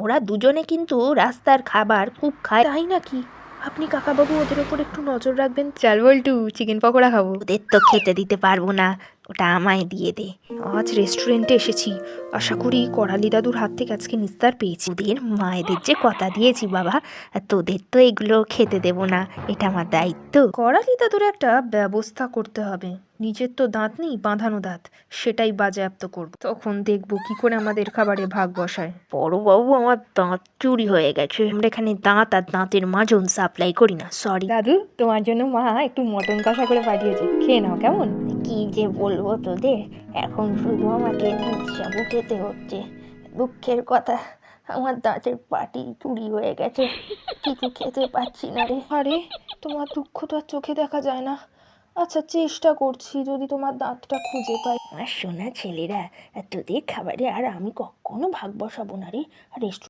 ওরা দুজনে কিন্তু রাস্তার খাবার খুব খায়। তাই নাকি? আপনি কাকাবাবু ওদের ওপর একটু নজর রাখবেন। চাল বল্টু, চিকেন পকোড়া খাবো। ওদের তো খেতে দিতে পারবো না, ওটা আমায় দিয়ে দে। আজ রেস্টুরেন্টে এসেছি, আশা করি করালি দাদুর হাত থেকে আজকে নিস্তার পেয়েছি। ওদের মায়েদের যে কথা দিয়েছি বাবা, তোদের তো এগুলো খেতে দেব না, এটা আমার দায়িত্ব। করালি দাদুর একটা ব্যবস্থা করতে হবে। নিজের তো দাঁত নেই, বাঁধানো দাঁত, সেটাই বাজেয়াপ্ত করব। তখন দেখবো কি করে আমাদের খাবারে ভাগ বসায়। বড়বাবু, আমার দাঁত চুরি হয়ে গেছে। আমরা এখানে দাঁত আর দাঁতের মাজন সাপ্লাই করি না। সরি দাদু, তোমার জন্য মা একটু মটন কষা করে পাঠিয়েছে, খেয়ে নাও। কেমন? কি যে বলবো তোদের, এখন শুধু আমাকে দুধ সাবু খেতে হচ্ছে। দুঃখের কথা, আমার দাঁতের পাটি চুরি হয়ে গেছে, কিছু খেতে পাচ্ছি না রে। আরে, তোমার দুঃখ তো আর চোখে দেখা যায় না। আচ্ছা, চেষ্টা করছি যদি তোমার দাঁতটা খুঁজে পাই। আমার সোনা ছেলেরা, তোদের খাবারে আর আমি কখনো ভাগ বসাবো না রে। আর